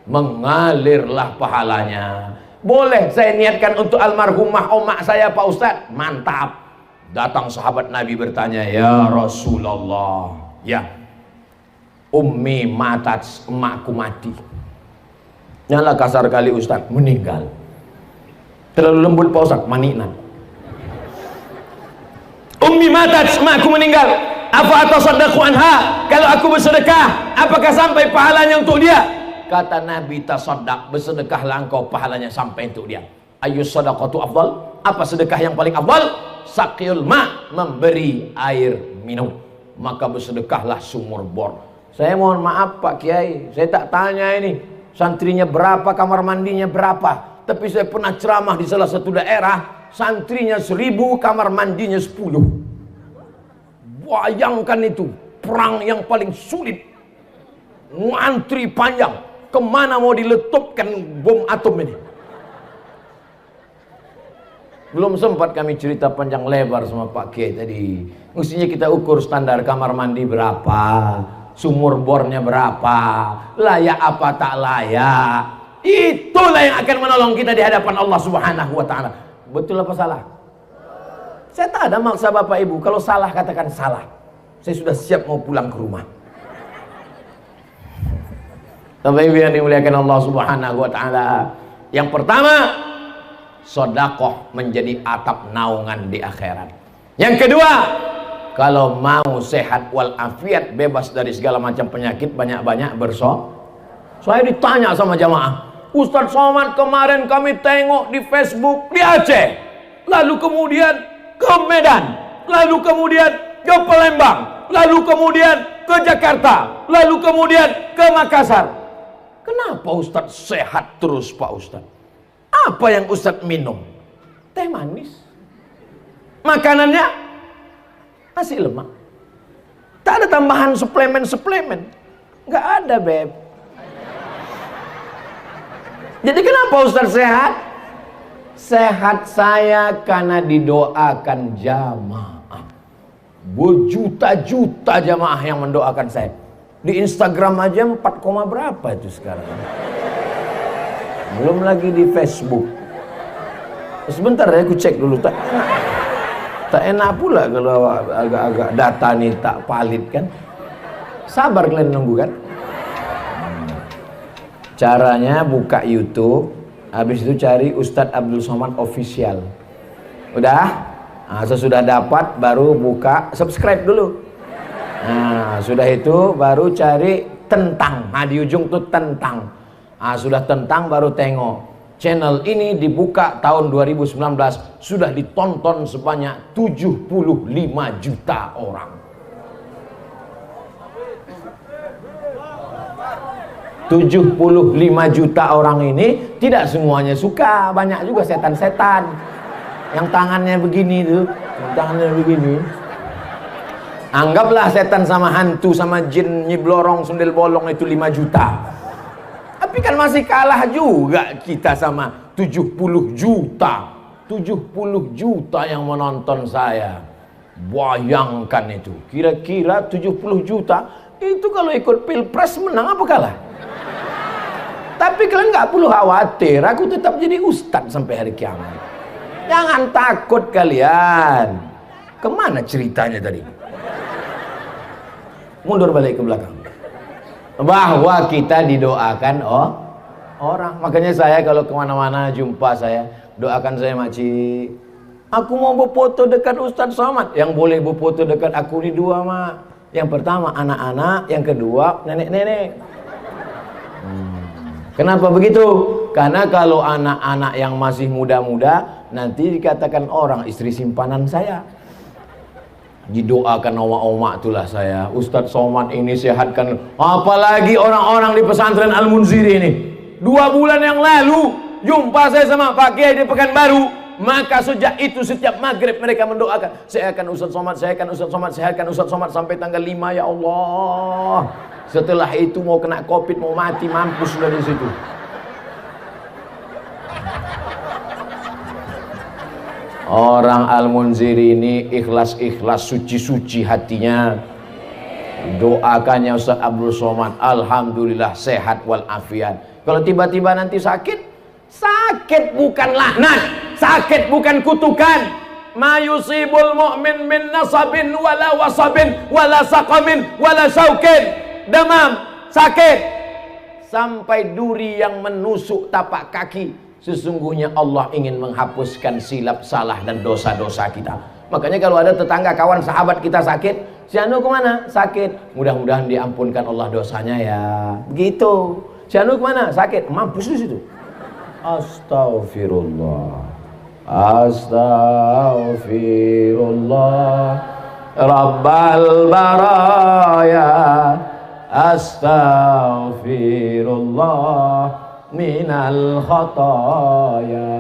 mengalirlah pahalanya. Boleh saya niatkan untuk almarhumah omak saya Pak Ustadz? Mantap. Datang sahabat Nabi bertanya, ya Rasulullah, ya ummi matat, emakku mati. Nyala kasar kali Ustaz, meninggal. Terlalu lembut Pak Ustaz, maninan. Ummi matat, emakku meninggal. Apa atasaddaqu anha? Kalau aku bersedekah, apakah sampai pahalanya untuk dia? Kata Nabi, tasaddaq, bersedekahlah engkau, pahalanya sampai untuk dia. Ayyus sadaqatu afdal? Apa sedekah yang paling afdal? Saqiyul ma, memberi air minum. Maka bersedekahlah sumur bor. Saya mohon maaf Pak Kiai, saya tak tanya ini santrinya berapa, kamar mandinya berapa. Tapi saya pernah ceramah di salah satu daerah, santrinya 1000, kamar mandinya 10. Bayangkan itu, perang yang paling sulit. Ngantri panjang. Kemana mau diletupkan bom atom ini? Belum sempat kami cerita panjang lebar sama Pak Kiai tadi. Mestinya kita ukur standar kamar mandi berapa, sumur bornya berapa, layak apa tak layak. Itulah yang akan menolong kita di hadapan Allah Subhanahu wa Ta'ala. Betul apa salah? Saya tak ada maksa Bapak Ibu. Kalau salah katakan salah. Saya sudah siap mau pulang ke rumah. Bapak Ibu yang dimuliakan Allah Subhanahu wa Ta'ala, yang pertama, sedekah menjadi atap naungan di akhirat. Yang kedua, kalau mau sehat walafiat, bebas dari segala macam penyakit, banyak-banyak bersolat. Saya ditanya sama jamaah, Ustadz Somad, kemarin kami tengok di Facebook di Aceh, lalu kemudian ke Medan, lalu kemudian ke Palembang, lalu kemudian ke Jakarta, lalu kemudian ke Makassar. Kenapa Ustadz sehat terus Pak Ustadz? Apa yang Ustadz minum? Teh manis. Makanannya nasi lemak. Tak ada tambahan suplemen-suplemen. Nggak ada, Beb. Jadi kenapa Ustadz sehat? Sehat saya karena didoakan jamaah. Berjuta-juta jamaah yang mendoakan saya. Di Instagram aja 4, berapa itu sekarang. Belum lagi di Facebook. Sebentar ya, aku cek dulu. Tak enak pula kalau agak-agak data nih tak valid kan. Sabar kalian nunggu kan. Caranya buka YouTube, habis itu cari Ustadz Abdul Somad Official. Udah? Nah, sesudah dapat baru buka subscribe dulu. Nah, sudah itu baru cari tentang. Nah, di ujung tuh tentang. Nah, sudah tentang baru tengok. Channel ini dibuka tahun 2019, sudah ditonton sebanyak 75 juta orang. 75 juta orang ini tidak semuanya suka, banyak juga setan-setan yang tangannya begini tuh, yang tangannya begini. Anggaplah setan sama hantu sama jin nyiblorong sundel bolong itu 5 juta. Tapi kan masih kalah juga kita sama 70 juta. 70 juta yang menonton saya. Bayangkan itu. Kira-kira 70 juta itu kalau ikut pilpres menang apa kalah? Tapi kalian nggak perlu khawatir, aku tetap jadi ustadz sampai hari kiamat. Jangan takut kalian. Kemana ceritanya tadi? Mundur balik ke belakang. Bahwa kita didoakan orang. Makanya saya kalau kemana-mana jumpa saya, doakan saya makcik. Aku mau berfoto dekat Ustadz Somad. Yang boleh berfoto dekat aku ini 2 mak. Yang pertama anak-anak, yang kedua nenek-nenek. Kenapa begitu? Karena kalau anak-anak yang masih muda-muda nanti dikatakan orang istri simpanan saya. Didoakan oma-oma itulah saya. Ustadz Somad ini sehatkan. Apalagi orang-orang di pesantren Al-Munziri ini. 2 bulan yang lalu jumpa saya sama Pak Kiai di Pekanbaru. Maka sejak itu setiap maghrib mereka mendoakan, saya akan Ustadz Somad, saya akan Ustadz Somad, saya akan Ustadz Somad sampai tanggal 5 ya Allah. Setelah itu mau kena COVID, mau mati, mampus sudah di situ. Orang Al-Munziri ini ikhlas-ikhlas, suci-suci hatinya. Doakannya Ustaz Abdul Somad, alhamdulillah sehat walafiat. Kalau tiba-tiba nanti sakit, sakit bukan laknat, sakit bukan kutukan. Ma yusibul mu'min min nasabin wala wasabin wala saqamin wala syaukin. Demam, sakit, sampai duri yang menusuk tapak kaki. Sesungguhnya Allah ingin menghapuskan silap, salah dan dosa-dosa kita. Makanya kalau ada tetangga, kawan, sahabat kita sakit, si Anu kemana? Sakit. Mudah-mudahan diampunkan Allah dosanya ya. Begitu. Si Anu kemana? Sakit. Mampus di situ. Astaghfirullah. Astaghfirullah. Rabbal baraya. Astaghfirullah minal khataya.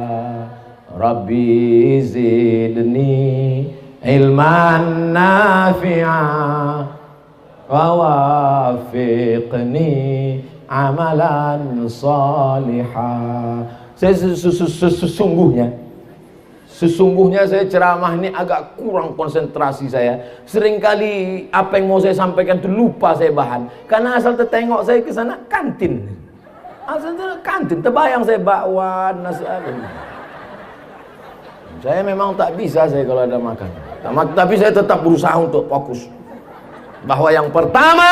Rabbi zidni ilman nafi'a. wawafiqni amalan salihah. Saya sesungguhnya saya ceramah ini agak kurang konsentrasi saya. Seringkali apa yang mau saya sampaikan itu lupa saya bahan. Karena asal tertengok saya ke sana kantin. Asal kantin, terbayang saya bakwan, nasi. Saya memang tak bisa saya kalau ada makan. Tapi saya tetap berusaha untuk fokus. Bahwa yang pertama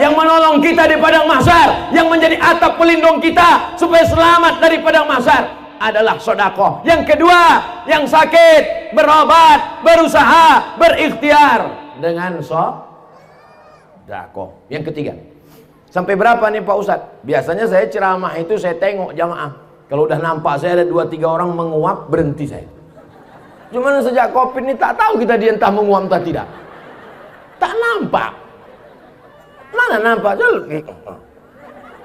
yang menolong kita di padang mahsyar, yang menjadi atap pelindung kita supaya selamat dari padang mahsyar adalah sedekah. Yang kedua, yang sakit berobat, berusaha, berikhtiar dengan sedekah. Yang ketiga, sampai berapa nih Pak Ustadz? Biasanya saya ceramah itu saya tengok jamaah. Kalau udah nampak saya ada 2-3 orang menguap, berhenti saya. Cuman sejak Covid ini tak tahu kita dia entah menguap entah tidak. Tak nampak. Mana nampak?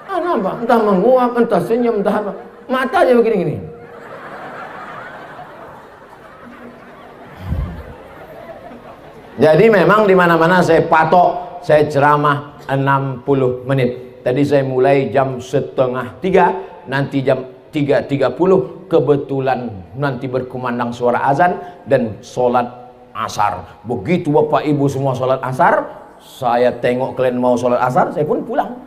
Nampak, entah menguap, entah senyum, entah apa. Matanya begini-gini. Jadi memang di mana-mana saya patok, saya ceramah 60 menit. Tadi saya mulai jam 2:30, nanti jam 3:30 kebetulan nanti berkumandang suara azan dan sholat asar. Begitu Bapak Ibu semua sholat asar, saya tengok kalian mau sholat asar, saya pun pulang.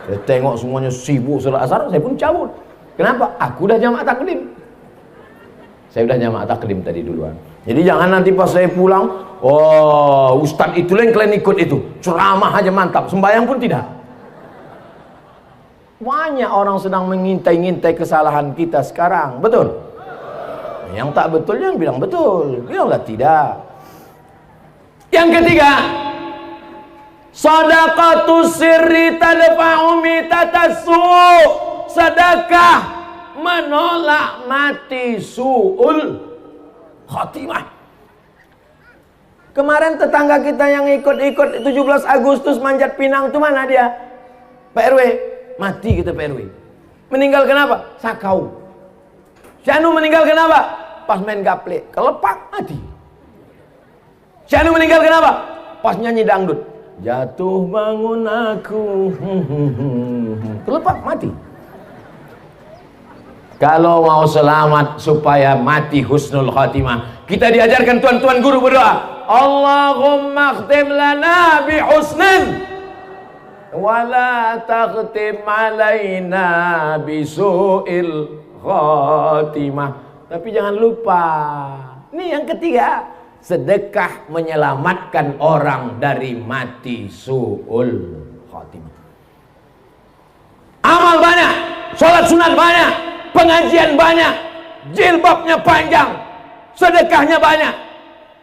Saya tengok semuanya sibuk sholat asar, saya pun cabut. Kenapa? Aku udah jamaah takdim. Saya udah jamaah takdim tadi duluan. Jadi jangan nanti pas saya pulang, oh Ustadz itu yang kalian ikut itu, ceramah aja mantap, sembahyang pun tidak. Banyak orang sedang mengintai-ngintai kesalahan kita sekarang, betul? Yang tak betul jangan bilang betul, bilanglah tidak. Yang ketiga, shadaqatu sirri tadfa'u mitatassu. Sedekah menolak mati su'ul khatimah. Kemarin tetangga kita yang ikut-ikut 17 Agustus manjat pinang itu mana dia? Pak RW, mati kita Pak RW. Meninggal kenapa? Sakau. Syanu meninggal kenapa? Pas main gaple, kelepak mati. Syanu meninggal kenapa? Pas nyanyi dangdut. Jatuh bangun aku, kelepak mati. Kalau mau selamat supaya mati husnul khatimah, kita diajarkan tuan-tuan guru berdoa, Allahumma khtim lana bi husnin wala takhtim alaina bi su'il khatimah. Tapi jangan lupa, ini yang ketiga, sedekah menyelamatkan orang dari mati su'ul khatimah. Amal banyak, sholat sunat banyak, pengajian banyak, jilbabnya panjang, sedekahnya banyak.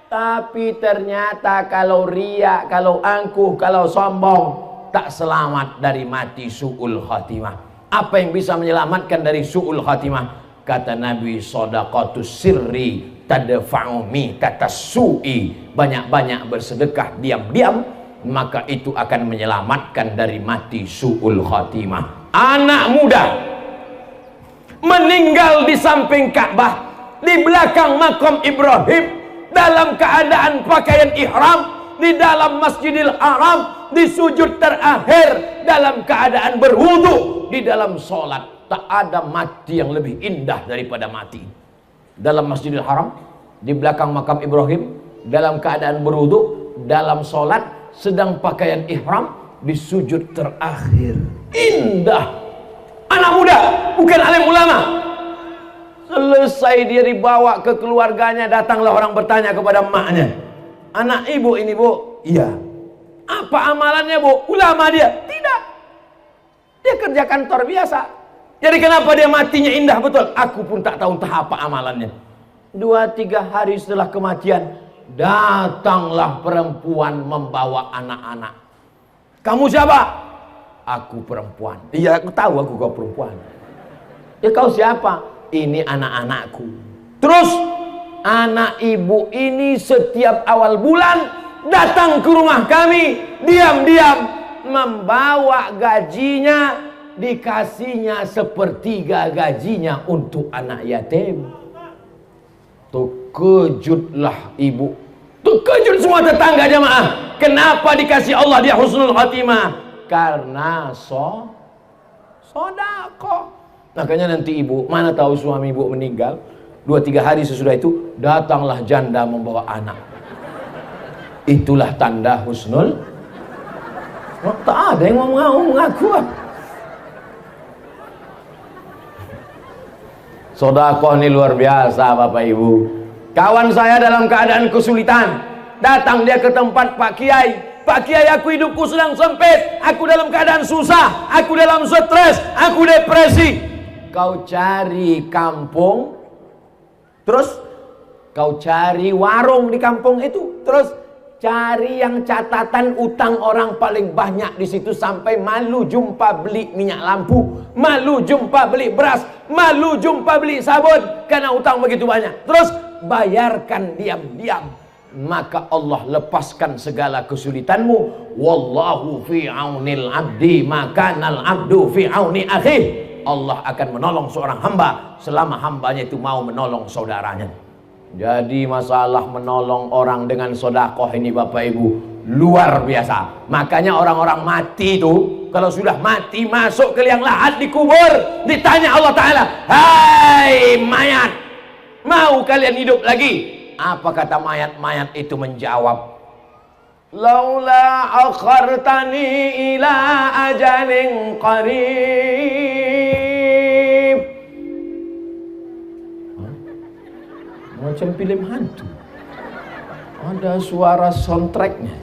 Tapi ternyata kalau riya, kalau angkuh, kalau sombong, tak selamat dari mati su'ul khatimah. Apa yang bisa menyelamatkan dari su'ul khatimah? Kata Nabi, shadaqatus sirri tadfa'u mitatasu'i. Banyak-banyak bersedekah diam-diam, maka itu akan menyelamatkan dari mati su'ul khatimah. Anak muda meninggal di samping Ka'bah, di belakang makam Ibrahim, dalam keadaan pakaian ihram, di dalam Masjidil Haram, di sujud terakhir, dalam keadaan berwudu, di dalam sholat. Tak ada mati yang lebih indah daripada mati dalam Masjidil Haram, di belakang makam Ibrahim, dalam keadaan berwudu, dalam sholat, sedang pakaian ihram, di sujud terakhir. Indah. Anak muda, bukan alim ulama. Selesai dia dibawa ke keluarganya, datanglah orang bertanya kepada emaknya, anak ibu ini bu? Iya. Apa amalannya bu? Ulama dia? Tidak. Dia kerja kantor biasa. Jadi kenapa dia matinya indah betul? Aku pun tak tahu entah apa amalannya. 2-3 hari setelah kematian, datanglah perempuan membawa anak-anak. Kamu siapa? Aku perempuan. Iya, aku tahu aku kau perempuan. Ya kau siapa? Ini anak-anakku. Terus anak ibu ini setiap awal bulan datang ke rumah kami, diam-diam membawa gajinya, dikasihnya sepertiga gajinya untuk anak yatim. Terkejutlah ibu, terkejut semua tetangga jamaah. Kenapa dikasih Allah dia husnul khatimah? Karena sodako. Makanya nanti ibu, mana tahu suami ibu meninggal, 2-3 hari sesudah itu datanglah janda membawa anak. Itulah tanda husnul. Tak ada yang mau mengaku. Sedekah ini luar biasa Bapak Ibu. Kawan saya dalam keadaan kesulitan, datang dia ke tempat Pak Kiai. Pak Kiai, aku hidupku sedang sempit, aku dalam keadaan susah, aku dalam stres, aku depresi. Kau cari kampung, terus kau cari warung di kampung itu, terus cari yang catatan utang orang paling banyak di situ, sampai malu jumpa beli minyak lampu, malu jumpa beli beras, malu jumpa beli sabun karena utang begitu banyak. Terus bayarkan diam-diam, maka Allah lepaskan segala kesulitanmu. Wallahu fi aunil abdi maka nal abdu fi auni akhih. Allah akan menolong seorang hamba selama hambanya itu mau menolong saudaranya. Jadi masalah menolong orang dengan sedekah ini Bapak Ibu luar biasa. Makanya orang-orang mati itu kalau sudah mati masuk ke liang lahat dikubur, ditanya Allah Ta'ala, hai mayat, mau kalian hidup lagi? Apa kata mayat-mayat itu menjawab, laula akhartani ila ajalin qarib. Macam film hantu, ada suara soundtracknya.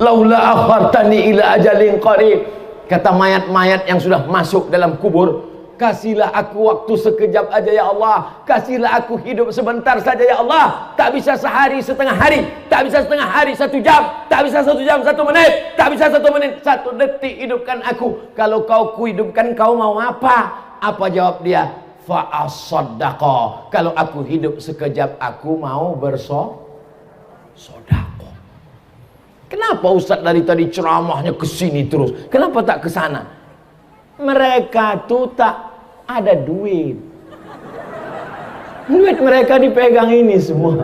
Laula akhartani ila ajalin qarib. Kata mayat-mayat yang sudah masuk dalam kubur, kasihlah aku waktu sekejap aja ya Allah, kasihlah aku hidup sebentar saja ya Allah. Tak bisa sehari setengah hari, tak bisa setengah hari 1 jam, tak bisa 1 jam 1 menit, tak bisa 1 menit 1 detik, hidupkan aku. Kalau kau kuhidupkan, kau mau apa? Apa jawab dia? Fa'asaddaqa. Kalau aku hidup sekejap, aku mau bersodaqah. Kenapa Ustaz dari tadi ceramahnya ke sini terus? Kenapa tak ke sana? Mereka tuh tak ada duit. Duit mereka dipegang ini semua.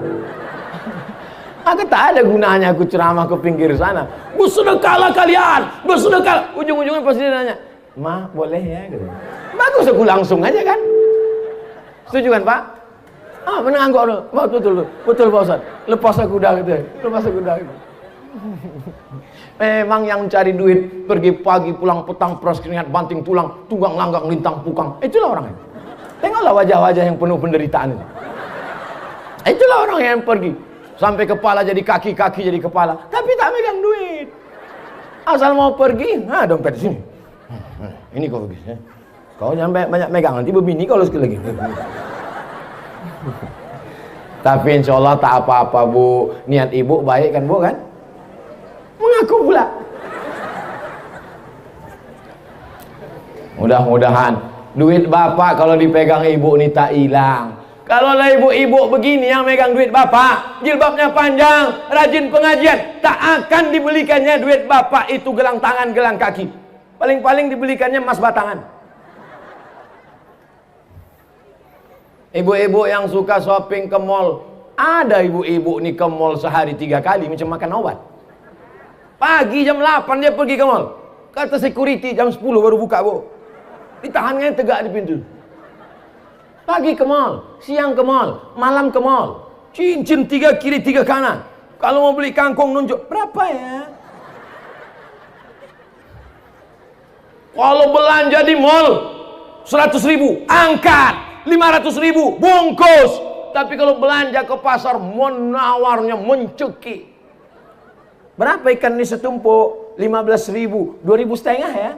Aku tak ada gunanya aku ceramah ke pinggir sana. Bersedekahlah kalian, bersedekah. Ujung-ujungnya pasti dia nanya, Ma boleh ya? Gitu. Bagus aku langsung aja kan. Setuju kan Pak? Ah benar angguk dulu. Betul Pak Ustaz. Lepas aku dah gitu. Lepas aku dah gitu. Memang yang cari duit pergi pagi pulang petang, peras keringat banting tulang, tunggang langgang lintang pukang, itulah orangnya. Tengoklah wajah-wajah yang penuh penderitaan itu. Itulah orang yang pergi sampai kepala jadi kaki, kaki jadi kepala, tapi tak megang duit. Asal mau pergi, nah dompet sini. Ini kau pergi. Kau jangan banyak megang, nanti berbini kau sekali lagi. Tapi insya Allah tak apa-apa Bu. Niat ibu baik kan Bu kan? Mengaku pula. Mudah-mudahan duit bapak kalau dipegang ibu ini tak hilang. Kalau lah ibu-ibu begini yang megang duit bapak, jilbabnya panjang, rajin pengajian, tak akan dibelikannya duit bapak itu gelang tangan, gelang kaki. Paling-paling dibelikannya emas batangan. Ibu-ibu yang suka shopping ke mall, ada ibu-ibu nih ke mall sehari 3 kali macam makan obat. Pagi jam 8 dia pergi ke mall. Kata security jam 10 baru buka Bu. Ditahannya tegak di pintu. Pagi ke mall, siang ke mall, malam ke mall. Cincin 3 kiri 3 kanan. Kalau mau beli kangkung nunjuk, berapa ya? Kalau belanja di mall 100.000, angkat 500.000, bungkus. Tapi kalau belanja ke pasar, menawarnya mencekik. Berapa ikan ini setumpuk? 15.000, 2.500 ya?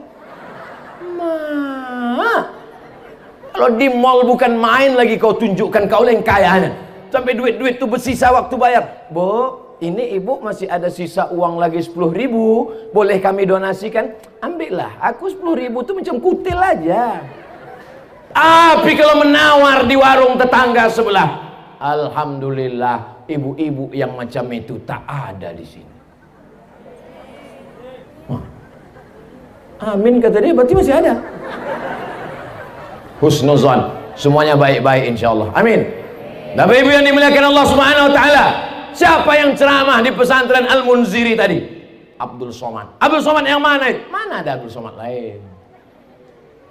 Kalau di mall bukan main lagi kau tunjukkan kau yang kayanya. Sampai duit-duit itu bersisa waktu bayar. Bu, ini ibu masih ada sisa uang lagi 10.000. Boleh kami donasikan? Ambillah. Aku 10.000 itu macam kutil aja. Tapi kalau menawar di warung tetangga sebelah, alhamdulillah ibu-ibu yang macam itu tak ada di sini. Amin kata dia, berarti masih ada. Husnuzon, semuanya baik-baik insya Allah. Amin. Bapak Ibu yang dimuliakan Allah Subhanahu wa taala, siapa yang ceramah di pesantren Al-Munziri tadi? Abdul Somad. Abdul Somad yang mana itu? Mana ada Abdul Somad lain?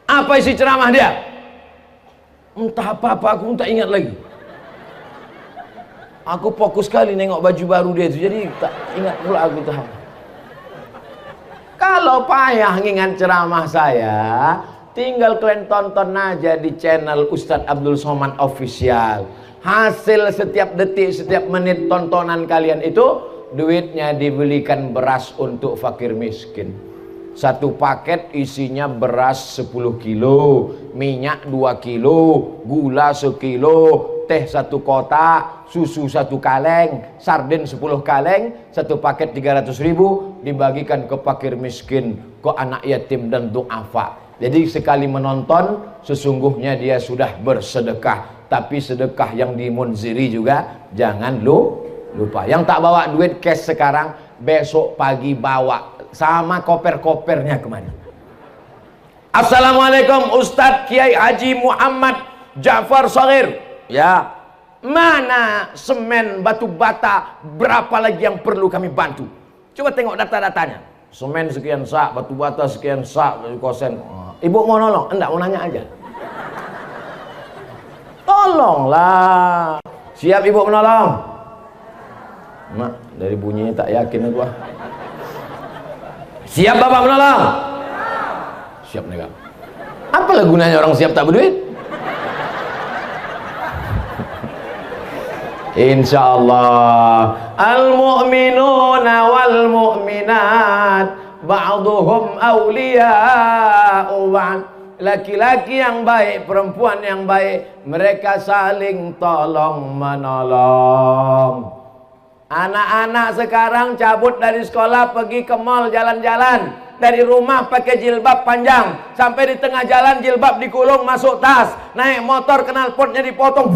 Apa isi ceramah dia? Entah apa-apa, aku tak ingat lagi. Aku fokus sekali nengok baju baru dia itu, jadi tak ingat pula aku tahu. Kalau payah ngingat ceramah saya, tinggal kalian tonton aja di channel Ustadz Abdul Somad Official. Hasil setiap detik, setiap menit tontonan kalian itu, duitnya dibelikan beras untuk fakir miskin. Satu paket isinya beras 10 kilo, minyak 2 kilo, gula 1 kilo, teh 1 kotak, susu 1 kaleng, sarden 10 kaleng, satu paket 300.000 dibagikan ke fakir miskin, ke anak yatim dan du'afa. Jadi sekali menonton sesungguhnya dia sudah bersedekah. Tapi sedekah yang di Munziri juga jangan lupa. Yang tak bawa duit cash sekarang, besok pagi bawa sama koper-kopernya kemana. Assalamualaikum Ustadz Kiai Haji Muhammad Ja'far Shagir. Ya, mana semen batu bata, berapa lagi yang perlu kami bantu? Coba tengok data-datanya. Semen sekian sak, batu bata sekian sak, kosen. Ibu mau nolong? Enggak, mau nanya aja. Tolonglah. Siap ibu menolong? Mak, dari bunyinya tak yakin aku. Siap bapak menolong? Siap nih kak. Apalah gunanya orang siap tak berduit? Insyaallah. Al-mu'minuna wal mu'minat ba'duhum awliya'u ba'd. Laki-laki yang baik, perempuan yang baik, mereka saling tolong menolong. Anak-anak sekarang cabut dari sekolah pergi ke mall jalan-jalan, dari rumah pakai jilbab panjang, sampai di tengah jalan jilbab dikulung masuk tas, naik motor knalpotnya dipotong,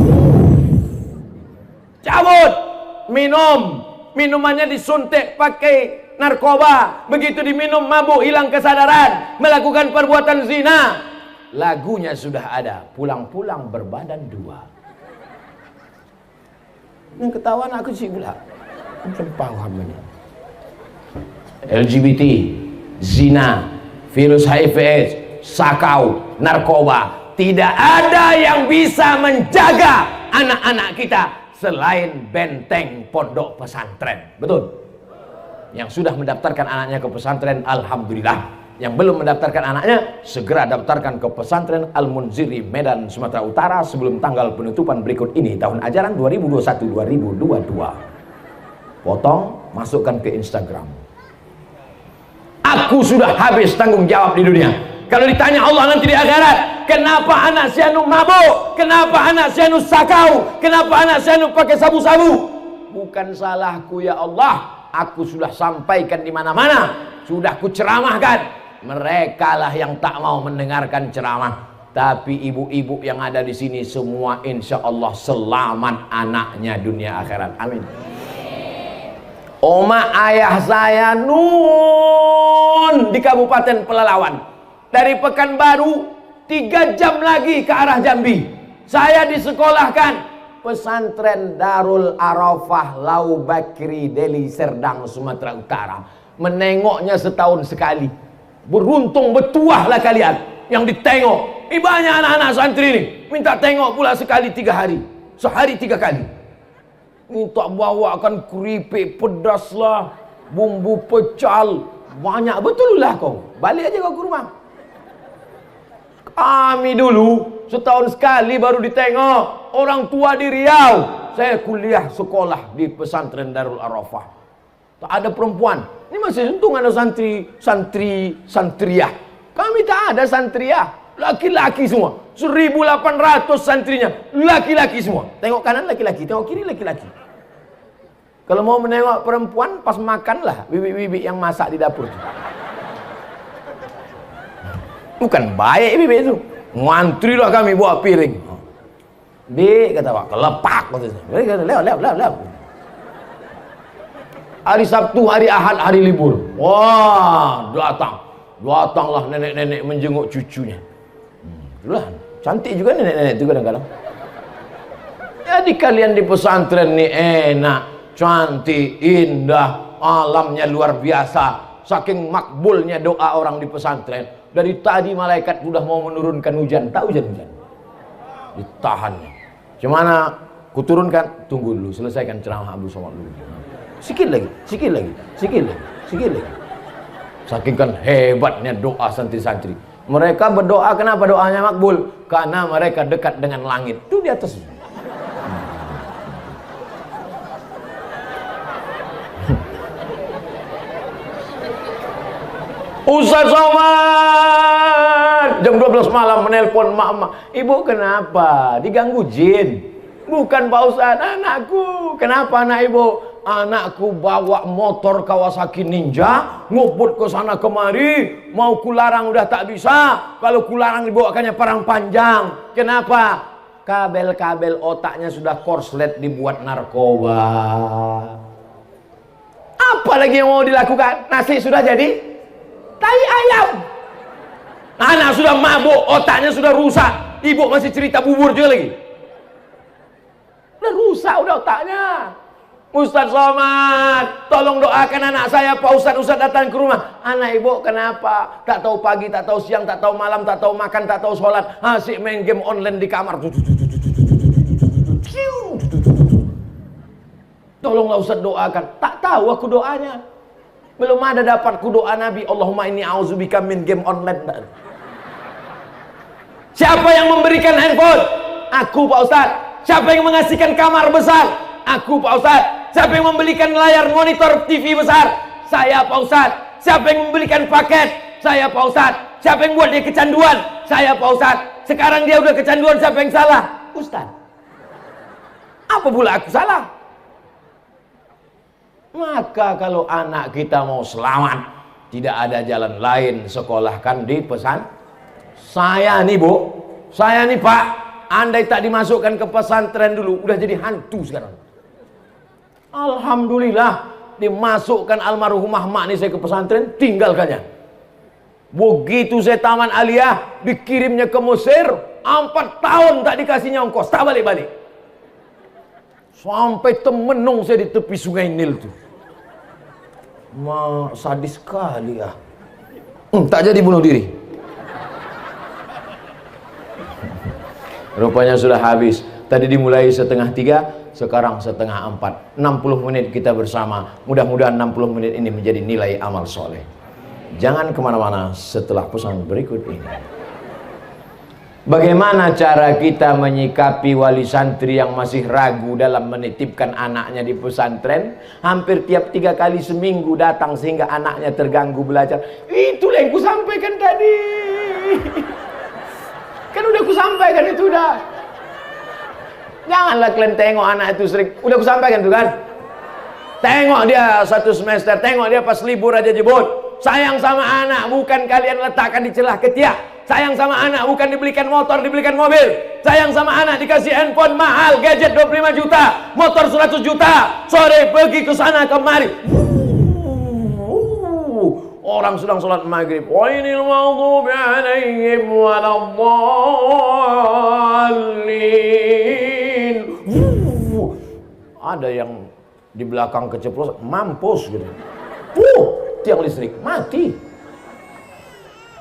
cabut, minumannya disuntik pakai narkoba, begitu diminum mabuk, hilang kesadaran, melakukan perbuatan zina. Lagunya sudah ada, pulang-pulang berbadan dua. Yang ketahuan aku sih pula. Macam paham ini. LGBT, zina, virus HIV/AIDS, sakau, narkoba, tidak ada yang bisa menjaga anak-anak kita selain benteng pondok pesantren. Betul? Yang sudah mendaftarkan anaknya ke pesantren, alhamdulillah. Yang belum mendaftarkan anaknya, segera daftarkan ke pesantren Al-Munziri Medan, Sumatera Utara sebelum tanggal penutupan berikut ini, tahun ajaran 2021-2022. Potong, masukkan ke Instagram. Aku sudah habis tanggung jawab di dunia. Kalau ditanya Allah nanti di akhirat, kenapa anak si anu mabuk? Kenapa anak si anu sakau? Kenapa anak si anu pakai sabu-sabu? Bukan salahku ya Allah. Aku sudah sampaikan di mana-mana, sudah kuceramahkan. Mereka lah yang tak mau mendengarkan ceramah. Tapi ibu-ibu yang ada di sini semua insya Allah selamat anaknya dunia akhirat. Amin. Oma ayah saya nun di Kabupaten Pelalawan, dari Pekanbaru 3 jam lagi ke arah Jambi. Saya disekolahkan pesantren Darul Arafah Lau Bakri Deli Serdang, Sumatera Utara. Menengoknya setahun sekali. Beruntung betuahlah kalian yang ditengok. Ini banyak anak-anak santri ini minta tengok pula sekali 3 hari, sehari 3 kali. Minta bawakan keripik pedas lah, bumbu pecal, banyak betul lah kau. Balik aja kau ke rumah. Kami dulu setahun sekali baru ditengok. Orang tua di Riau, saya kuliah sekolah di pesantren Darul Arafah. Tak ada perempuan. Ini masih untung ada santriah. Kami tak ada santriah. Laki-laki semua. 1.800 santrinya. Laki-laki semua. Tengok kanan laki-laki, tengok kiri laki-laki. Kalau mau menengok perempuan, pas makanlah bibi-bibi yang masak di dapur. Bukan baik bibi itu. Ngantri lah kami bawa piring. Bi, kata Pak, kelepak. Lewat. Hari Sabtu, hari Ahad, hari libur. Wah, datanglah nenek-nenek menjenguk cucunya. Itulah, cantik juga nenek-nenek itu kadang-kadang. Jadi kalian di pesantren nih enak, cantik, indah, alamnya luar biasa. Saking makbulnya doa orang di pesantren. Dari tadi malaikat sudah mau menurunkan hujan, tak hujan-hujan. Ditahan. Gimana? Kuturunkan, tunggu dulu, selesaikan ceramah Abu Somad dulu. Sikit lagi, sikit lagi, sikit lagi, sikit lagi. Saking kan hebatnya doa santri-santri. Mereka berdoa, kenapa doanya makbul? Karena mereka dekat dengan langit. Itu di atas. Ustaz Somad jam 12 malam menelpon mak-mak. Ibu kenapa? Diganggu jin. Bukan Pak Ustaz, anakku. Kenapa anak ibu? Anakku bawa motor Kawasaki Ninja, ngubut ke sana kemari, mau kularang udah tak bisa. Kalau kularang dibawakannya perang panjang. Kenapa? Kabel-kabel otaknya sudah korslet dibuat narkoba. Apa lagi yang mau dilakukan? Nasi sudah jadi tai ayam. Anak sudah mabuk, otaknya sudah rusak. Ibu masih cerita bubur juga lagi. Udah rusak udah otaknya. Ustaz Somad, tolong doakan anak saya. Pak Ustaz datang ke rumah. Anak ibu kenapa? Tak tahu pagi, tak tahu siang, tak tahu malam, tak tahu makan, tak tahu sholat. Asik main game online di kamar. Tolonglah Ustaz doakan. Tak tahu aku doanya. Belum ada dapat ku doa Nabi. Allahumma inni a'udzubika min game online. Siapa yang memberikan handphone? Aku Pak Ustaz. Siapa yang mengasihkan kamar besar? Aku Pak Ustaz. Siapa yang membelikan layar monitor TV besar? Saya Pak Ustaz. Siapa yang membelikan paket? Saya Pak Ustaz. Siapa yang buat dia kecanduan? Saya Pak Ustaz. Sekarang dia udah kecanduan, siapa yang salah? Ustaz. Apa pula aku salah? Maka kalau anak kita mau selamat, tidak ada jalan lain, sekolahkan di pesan. Saya nih Bu, saya nih Pak, andai tak dimasukkan ke pesantren dulu, udah jadi hantu sekarang. Alhamdulillah, dimasukkan almarhumah mak nih saya ke pesantren, tinggalkannya. Begitu saya taman aliyah, dikirimnya ke Mesir, 4 tahun tak dikasihnya ongkos, tak balik-balik. Sampai temenung saya di tepi sungai Nil tuh. Sadis sekali ya. Tak jadi bunuh diri. Rupanya sudah habis. Tadi dimulai 2:30, sekarang 3:30. 60 menit kita bersama. Mudah-mudahan 60 menit ini menjadi nilai amal soleh. Jangan kemana-mana setelah pesan berikut ini. Bagaimana cara kita menyikapi wali santri yang masih ragu dalam menitipkan anaknya di pesantren? Hampir tiap 3 kali seminggu datang sehingga anaknya terganggu belajar. Itulah yang kusampaikan tadi. Kan udah kusampaikan itu udah. Janganlah kalian tengok anak itu sering. Udah kusampaikan tuh kan. Tengok dia 1 semester, tengok dia pas libur aja jebut. Sayang sama anak bukan kalian letakkan di celah ketiak. Sayang sama anak bukan dibelikan motor, dibelikan mobil. Sayang sama anak dikasih handphone mahal, gadget 25 juta, motor 100 juta. Sore pergi ke sana kemari. Orang sedang sholat maghrib. Wainil maghdubi alaihim waladdallin. Ada yang di belakang keceplosan, mampus gitu. Tiang listrik mati.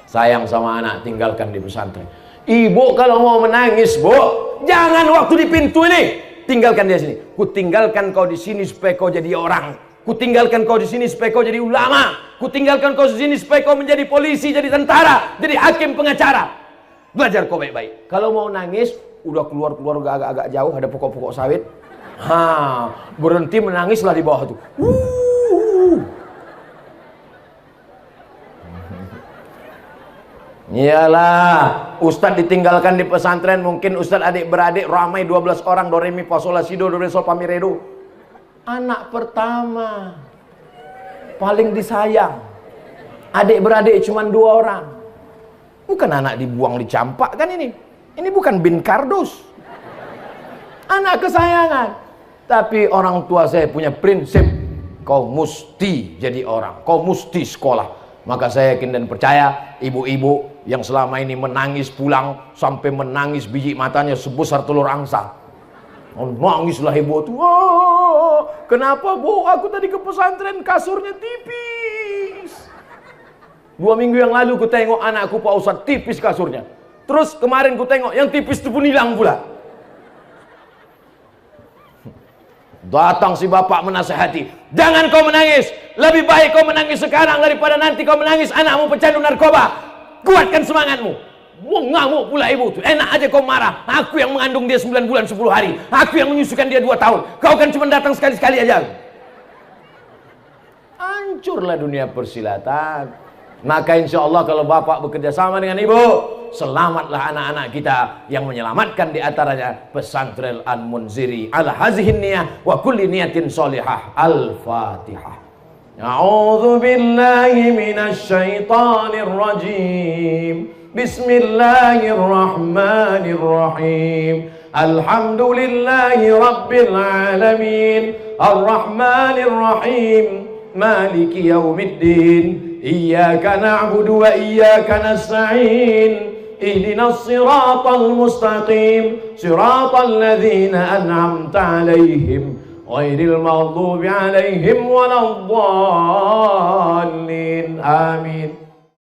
Sayang sama anak, tinggalkan di pesantren. Ibu kalau mau menangis, Bu, jangan waktu di pintu ini. Tinggalkan dia sini. Ku tinggalkan kau di sini supaya kau jadi orang. Ku tinggalkan kau di sini supaya kau jadi ulama. Ku tinggalkan kau di sini supaya kau menjadi polisi, jadi tentara, jadi hakim, pengacara. Belajar kau baik-baik. Kalau mau nangis, udah keluar agak-agak jauh, ada pokok-pokok sawit. Berhenti menangislah di bawah tuh. Iyalah, Ustadz ditinggalkan di pesantren, mungkin Ustadz adik-beradik ramai 12 orang, do re mi fa sol la si do re sol fa mi re do. Anak pertama paling disayang. Adik-beradik cuma 2 orang. Bukan anak dibuang dicampak kan ini. Ini bukan bin kardus. Anak kesayangan. Tapi orang tua saya punya prinsip, kau mesti jadi orang, kau mesti sekolah. Maka saya yakin dan percaya ibu-ibu yang selama ini menangis pulang sampai menangis biji matanya sebesar telur angsa. Oh, nangislah ibu tuh. Oh, kenapa bu? Aku tadi ke pesantren kasurnya tipis. 2 minggu yang lalu ku tengok anakku Pak Ustadz tipis kasurnya. Terus kemarin ku tengok yang tipis itu pun hilang pula. Datang si bapak menasehati, jangan kau menangis, lebih baik kau menangis sekarang daripada nanti kau menangis anakmu pecandu narkoba. Kuatkan semangatmu. Ngamuk pula ibu tuh, enak aja kau marah. Aku yang mengandung dia 9 bulan 10 hari, aku yang menyusukan dia 2 tahun, kau kan cuma datang sekali-sekali aja. Hancurlah dunia persilatan. Maka insya Allah kalau bapak bekerja sama dengan ibu, selamatlah anak-anak kita yang menyelamatkan di antaranya pesantren Al-Munziri. Ala hazihin niyah wa kulli niyatin sholihah. Al-Fatihah. A'udzu billahi minasy syaithanir rajim. Bismillahirrahmanirrahim. Alhamdulillahi rabbil alamin. Ar-Rahmanir Rahim. Maliki yaumiddin. Iyyaka na'budu wa iyyaka nasta'in. Ihdinas siratal mustaqim. Siratal ladzina an'amta 'alaihim ghairil maghdubi 'alaihim waladdallin. Amin.